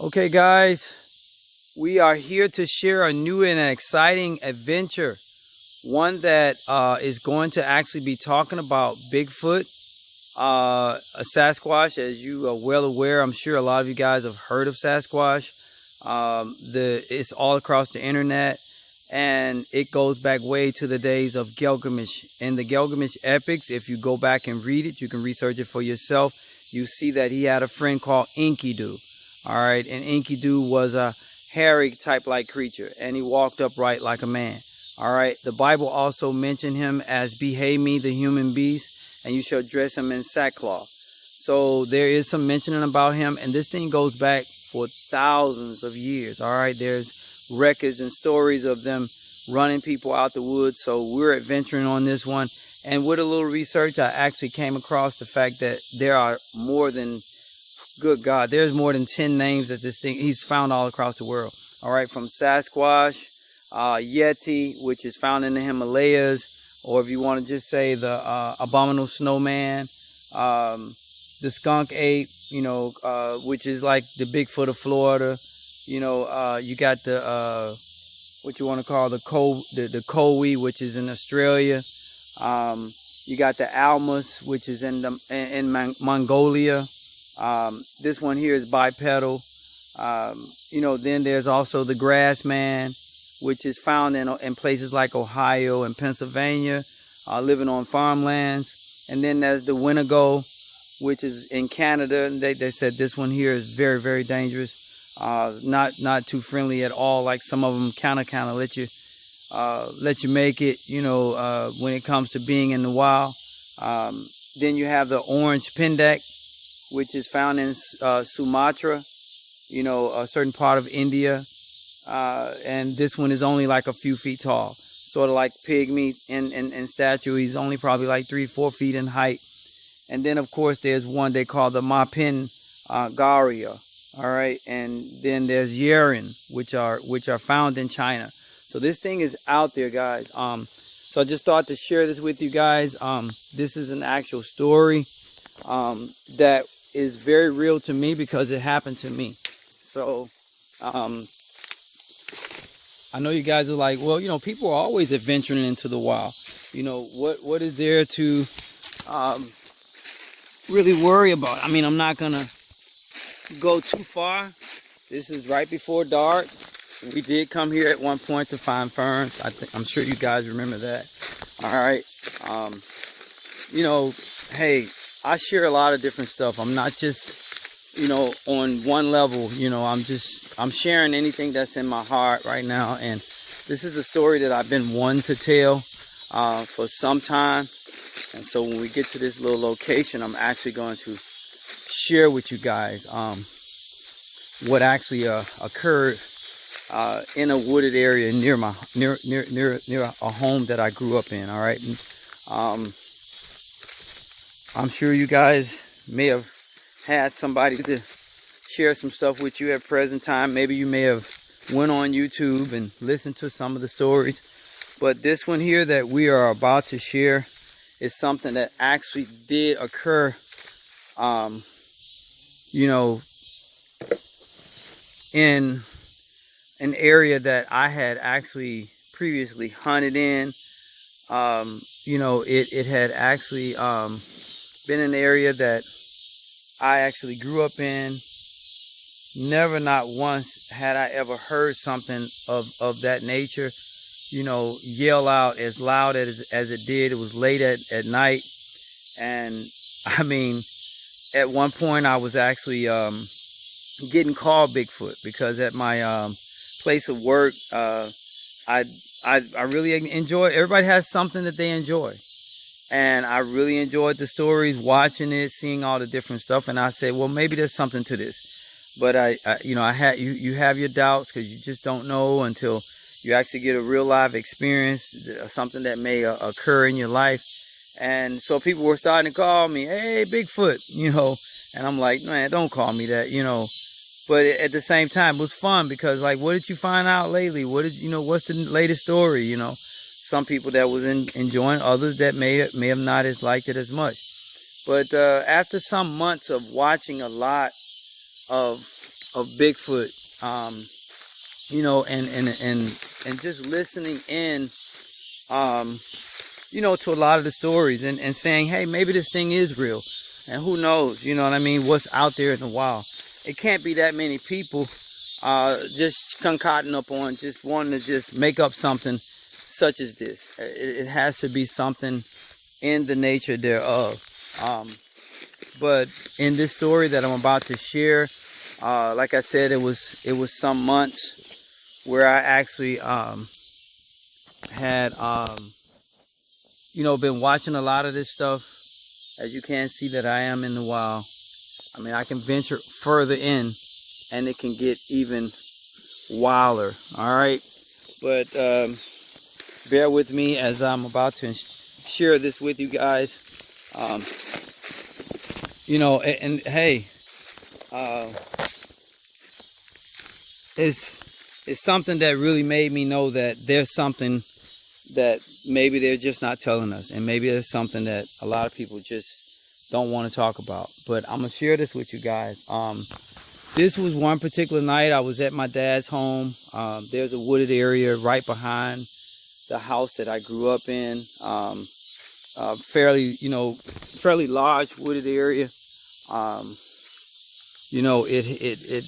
Okay, guys, we are here to share a new and exciting adventure. One that is going to actually be talking about Bigfoot, a Sasquatch. As you are well aware, I'm sure a lot of you guys have heard of Sasquatch. It's all across the internet, and it goes back way to the days of Gilgamesh. In the Gilgamesh epics, if you go back and read it, you can research it for yourself. You see that he had a friend called Enkidu. All right, and Enkidu was a hairy type like creature, and he walked upright like a man. All right, the Bible also mentioned him as "Behave me, the human beast, and you shall dress him in sackcloth." So there is some mentioning about him, and this thing goes back for thousands of years. All right, there's records and stories of them running people out the woods. So we're adventuring on this one, and with a little research, I actually came across the fact that there are more than, good God, there's more than 10 names that this thing, he's found all across the world. All right, from Sasquatch, Yeti, which is found in the Himalayas, or if you want to just say the abominable snowman, the skunk ape, which is like the Bigfoot of Florida. You got the what you want to call the Kowi, which is in Australia. You got the Almas, which is in Mongolia. This one here is bipedal. Then there's also the grass man, which is found in places like Ohio and Pennsylvania, living on farmlands. And then there's the Wendigo, which is in Canada. And they said this one here is very, very dangerous. Not too friendly at all. Like some of them kind of let you make it, when it comes to being in the wild. Then you have the orange pendak, which is found in Sumatra, a certain part of India. And this one is only like a few feet tall, sort of like pygmy in stature. He's only probably like 3-4 feet in height. And then, of course, there's one they call the Mapin Garia. All right. And then there's Yeren, which are found in China. So this thing is out there, guys. So I just thought to share this with you guys. This is an actual story that is very real to me because it happened to me. So I know you guys are like, well, people are always adventuring into the wild. What is there to really worry about? I mean, I'm not gonna go too far. This is right before dark. We did come here at one point to find ferns. I'm sure you guys remember that. All right. Hey, I share a lot of different stuff. I'm not just, on one level. I'm sharing anything that's in my heart right now. And this is a story that I've been wanting to tell for some time. And so when we get to this little location, I'm actually going to share with you guys what actually occurred in a wooded area near a home that I grew up in. All right. And, I'm sure you guys may have had somebody to share some stuff with you at present time. Maybe you may have went on YouTube and listened to some of the stories. But this one here that we are about to share is something that actually did occur, in an area that I had actually previously hunted in. It had actually been an area that I actually grew up in. Never, not once, had I ever heard something of that nature, yell out as loud as it did. It was late at night. And I mean, at one point I was actually getting called Bigfoot because at my place of work, I really enjoy, everybody has something that they enjoy. And I really enjoyed the stories, watching it, seeing all the different stuff. And I said, well, maybe there's something to this. But you have your doubts because you just don't know until you actually get a real live experience, something that may occur in your life. And so people were starting to call me, hey, Bigfoot, and I'm like, man, don't call me that, But at the same time, it was fun because, like, what did you find out lately? What's the latest story, Some people that was enjoying, others that may have not as liked it as much. But after some months of watching a lot of Bigfoot. You know, and just listening in, you know, to a lot of the stories, and saying, hey, maybe this thing is real, and who knows, you know what I mean, what's out there in the wild. It can't be that many people just concocting up on just wanting to just make up something such as this. It has to be something in the nature thereof. But in this story that I'm about to share, like I said, it was some months where I actually had you know, been watching a lot of this stuff. As you can see that I am in the wild. I mean, I can venture further in and it can get even wilder. All right, but bear with me as I'm about to share this with you guys. You know, and hey, it's something that really made me know that there's something that maybe they're just not telling us, and maybe there's something that a lot of people just don't want to talk about. But I'm gonna share this with you guys. This was one particular night. I was at my dad's home. There's a wooded area right behind the house that I grew up in. Fairly large wooded area. You know, it